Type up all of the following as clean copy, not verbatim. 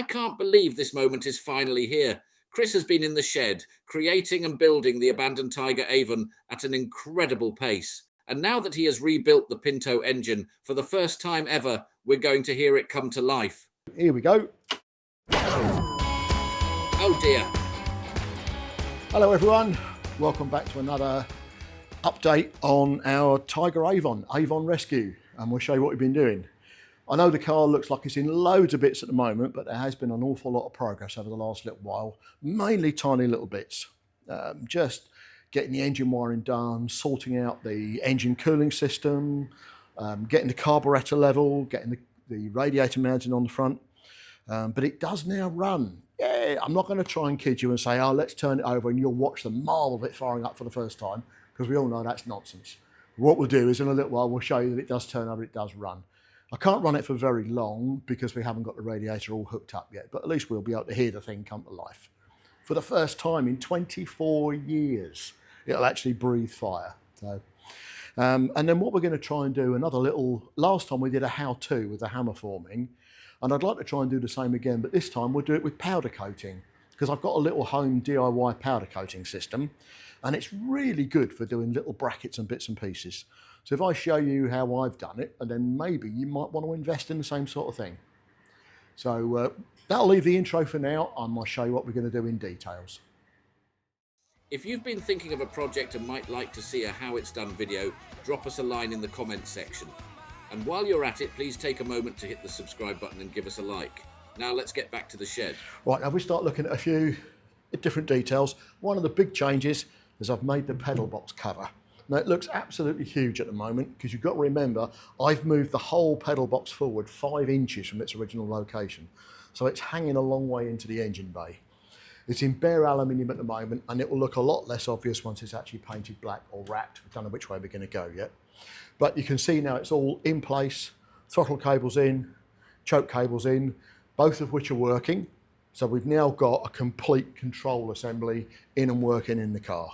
I can't believe this moment is finally here. Chris has been in the shed, creating and building the abandoned Tiger Avon at an incredible pace. And now that he has rebuilt the Pinto engine, for the first time ever, we're going to hear it come to life. Here we go. Oh dear. Hello everyone, welcome back to another update on our Tiger Avon, Avon Rescue, and we'll show you what we've been doing. I know the car looks like it's in loads of bits at the moment, but there has been an awful lot of progress over the last little while, mainly tiny little bits. Just getting the engine wiring done, sorting out the engine cooling system, getting the carburetor level, getting the radiator mounted on the front. But it does now run. Yeah, I'm not going to try and kid you and say, oh, let's turn it over and you'll watch the marvel of it firing up for the first time, because we all know that's nonsense. What we'll do is in a little while, we'll show you that it does turn over, it does run. I can't run it for very long because we haven't got the radiator all hooked up yet, but at least we'll be able to hear the thing come to life. For the first time in 24 years, it'll actually breathe fire. So, and then what we're going to try and do, last time we did a how-to with the hammer forming, and I'd like to try and do the same again, but this time we'll do it with powder coating, because I've got a little home DIY powder coating system, and it's really good for doing little brackets and bits and pieces. So if I show you how I've done it, and then maybe you might want to invest in the same sort of thing. So that'll leave the intro for now. I might show you what we're going to do in details. If you've been thinking of a project and might like to see a how it's done video, drop us a line in the comments section. And while you're at it, please take a moment to hit the subscribe button and give us a like. Now let's get back to the shed. Right, now we start looking at a few different details. One of the big changes is I've made the pedal box cover. Now it looks absolutely huge at the moment, because you've got to remember I've moved the whole pedal box forward 5 inches from its original location. So it's hanging a long way into the engine bay. It's in bare aluminium at the moment, and it will look a lot less obvious once it's actually painted black or wrapped. We don't know which way we're going to go yet. But you can see now it's all in place, throttle cables in, choke cables in, both of which are working. So we've now got a complete control assembly in and working in the car.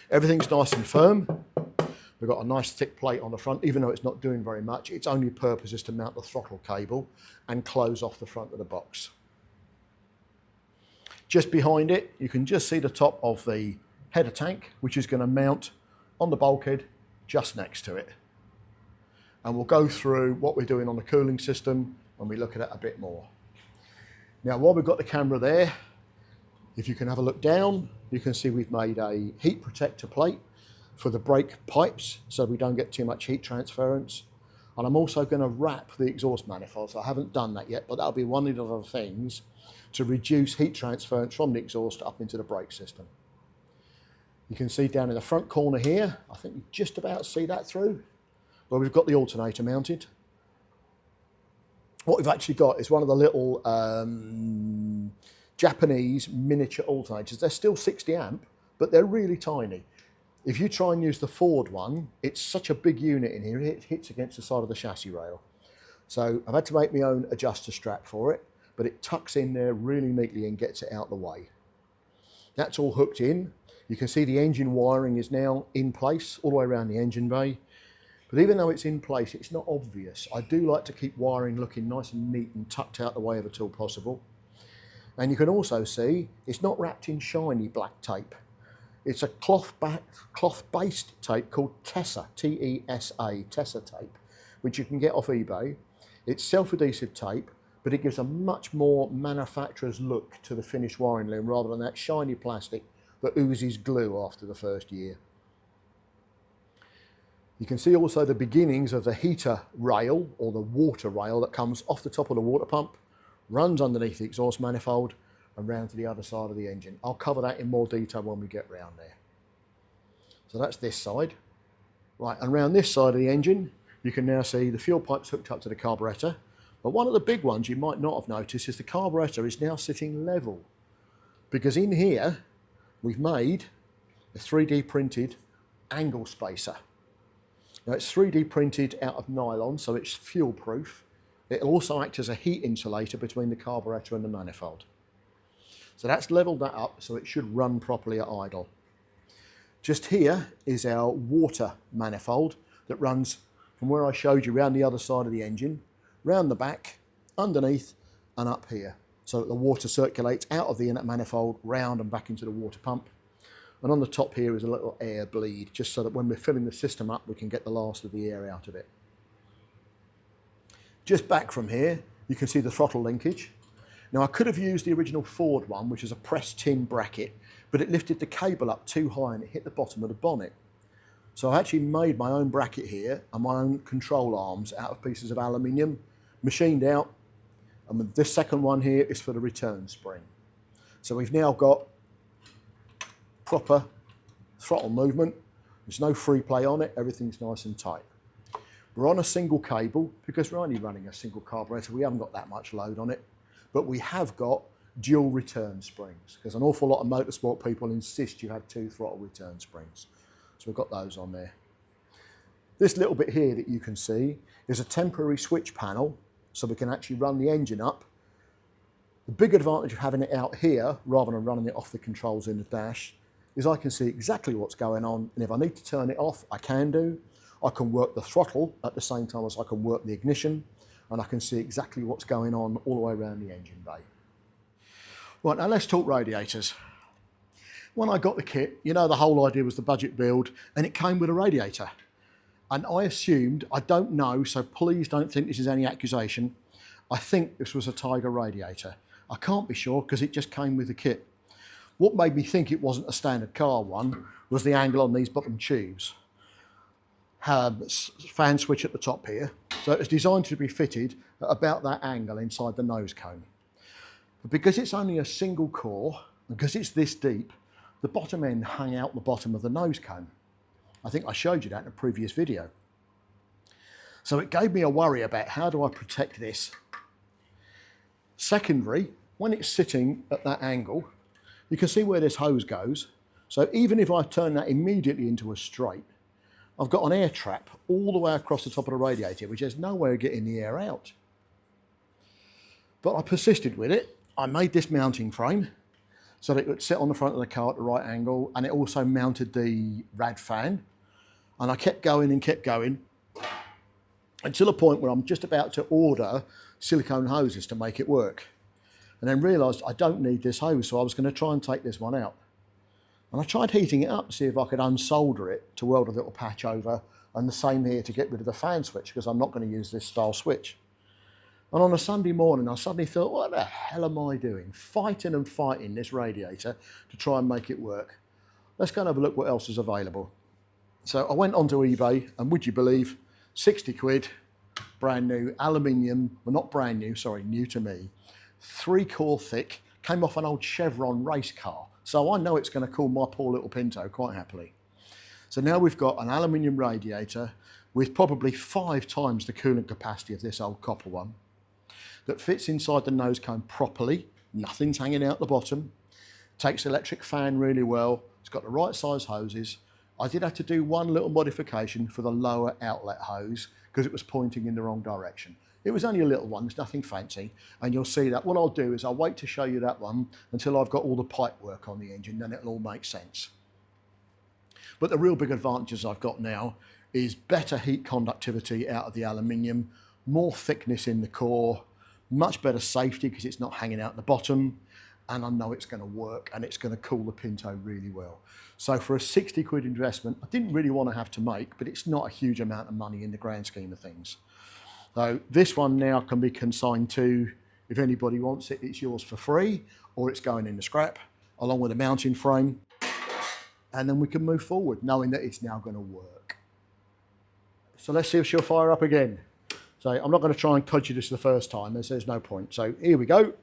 Everything's nice and firm. We've got a nice thick plate on the front, even though it's not doing very much. Its only purpose is to mount the throttle cable and close off the front of the box. Just behind it, you can just see the top of the header tank, which is going to mount on the bulkhead just next to it. And we'll go through what we're doing on the cooling system when we look at it a bit more. Now, while we've got the camera there, if you can have a look down, you can see we've made a heat protector plate for the brake pipes so we don't get too much heat transference. And I'm also going to wrap the exhaust manifold. So I haven't done that yet, but that'll be one of the other things to reduce heat transference from the exhaust up into the brake system. You can see down in the front corner here, I think you just about see that through, where we've got the alternator mounted. What we've actually got is one of the little Japanese miniature alternators. They're still 60 amp, but they're really tiny. If you try and use the Ford one, it's such a big unit in here, it hits against the side of the chassis rail. So I've had to make my own adjuster strap for it, but it tucks in there really neatly and gets it out the way. That's all hooked in. You can see the engine wiring is now in place all the way around the engine bay. But even though it's in place, it's not obvious. I do like to keep wiring looking nice and neat and tucked out the way of it all possible. And you can also see it's not wrapped in shiny black tape. It's a cloth-based tape called Tessa, T-E-S-A, Tessa tape, which you can get off eBay. It's self-adhesive tape, but it gives a much more manufacturer's look to the finished wiring loom rather than that shiny plastic that oozes glue after the first year. You can see also the beginnings of the heater rail, or the water rail, that comes off the top of the water pump, runs underneath the exhaust manifold and round to the other side of the engine. I'll cover that in more detail when we get round there. So that's this side. Right, and around this side of the engine, you can now see the fuel pipes hooked up to the carburetor. But one of the big ones you might not have noticed is the carburetor is now sitting level, because in here we've made a 3D printed angle spacer. Now it's 3D printed out of nylon, so it's fuel proof. It'll also act as a heat insulator between the carburetor and the manifold. So that's leveled that up so it should run properly at idle. Just here is our water manifold that runs from where I showed you round the other side of the engine, round the back, underneath and up here. so that the water circulates out of the inlet manifold, round and back into the water pump. And on the top here is a little air bleed, just so that when we're filling the system up, we can get the last of the air out of it. Just back from here, you can see the throttle linkage. Now, I could have used the original Ford one, which is a pressed tin bracket, but it lifted the cable up too high and it hit the bottom of the bonnet. So I actually made my own bracket here and my own control arms out of pieces of aluminium, machined out. And this second one here is for the return spring. So we've now got proper throttle movement. There's no free play on it, everything's nice and tight. We're on a single cable because we're only running a single carburetor. We haven't got that much load on it, but we have got dual return springs because an awful lot of motorsport people insist you have 2 throttle return springs. So we've got those on there. This little bit here that you can see is a temporary switch panel, so we can actually run the engine up. The big advantage of having it out here rather than running it off the controls in the dash is I can see exactly what's going on, and if I need to turn it off, I can do. I can work the throttle at the same time as I can work the ignition, and I can see exactly what's going on all the way around the engine bay. Right, now let's talk radiators. When I got the kit, you know, the whole idea was the budget build, and it came with a radiator. And I assumed, I don't know, so please don't think this is any accusation, I think this was a Tiger radiator. I can't be sure because it just came with the kit. What made me think it wasn't a standard car one was the angle on these bottom tubes. Fan switch at the top here, so it was designed to be fitted at about that angle inside the nose cone. But because it's only a single core, because it's this deep, the bottom end hung out the bottom of the nose cone. I think I showed you that in a previous video. So it gave me a worry about how do I protect this. Secondary, when it's sitting at that angle, you can see where this hose goes. So even if I turn that immediately into a straight, I've got an air trap all the way across the top of the radiator, which has no way of getting the air out. But I persisted with it. I made this mounting frame so that it would sit on the front of the car at the right angle, and it also mounted the rad fan. And I kept going until a point where I'm just about to order silicone hoses to make it work. And then realised I don't need this hose, so I was going to try and take this one out. And I tried heating it up to see if I could unsolder it to weld a little patch over, and the same here to get rid of the fan switch because I'm not going to use this style switch. And on a Sunday morning I suddenly thought, what the hell am I doing? Fighting this radiator to try and make it work. Let's go and have a look what else is available. So I went onto eBay, and would you believe, 60 quid, brand new, aluminium, well not brand new, sorry, new to me, 3-core thick, came off an old Chevron race car. So I know it's going to cool my poor little Pinto quite happily. So now we've got an aluminium radiator with probably 5 times the coolant capacity of this old copper one that fits inside the nose cone properly. Nothing's hanging out the bottom. Takes the electric fan really well. It's got the right size hoses. I did have to do one little modification for the lower outlet hose because it was pointing in the wrong direction. It was only a little one, there's nothing fancy, and you'll see that. What I'll do is I'll wait to show you that one until I've got all the pipe work on the engine, then it'll all make sense. But the real big advantages I've got now is better heat conductivity out of the aluminium, more thickness in the core, much better safety because it's not hanging out the bottom, and I know it's going to work and it's going to cool the Pinto really well. So for a 60 quid investment, I didn't really want to have to make, but it's not a huge amount of money in the grand scheme of things. So this one now can be consigned to, if anybody wants it, it's yours for free, or it's going in the scrap, along with a mounting frame. And then we can move forward, knowing that it's now going to work. So let's see if she'll fire up again. So I'm not going to try and codge you this the first time, there's no point. So here we go.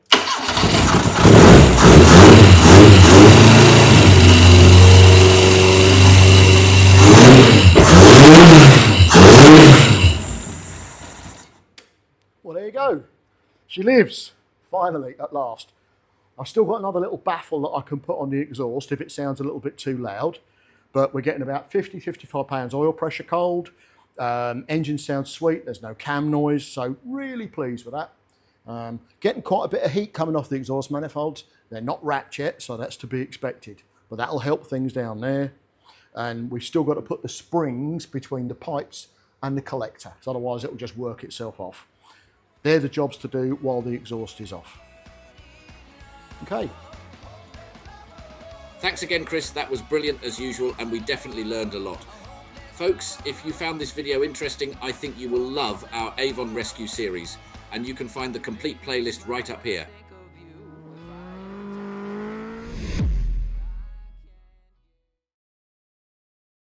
Well, there you go. She lives, finally, at last. I've still got another little baffle that I can put on the exhaust if it sounds a little bit too loud, but we're getting about 50, 55 pounds oil pressure cold. Engine sounds sweet, there's no cam noise, so really pleased with that. Getting quite a bit of heat coming off the exhaust manifolds. They're not wrapped yet, so that's to be expected, but that'll help things down there. And we've still got to put the springs between the pipes and the collector, so otherwise it'll just work itself off. They're the jobs to do while the exhaust is off. Okay. Thanks again, Chris. That was brilliant as usual, and we definitely learned a lot. Folks, if you found this video interesting, I think you will love our Avon Rescue series, and you can find the complete playlist right up here.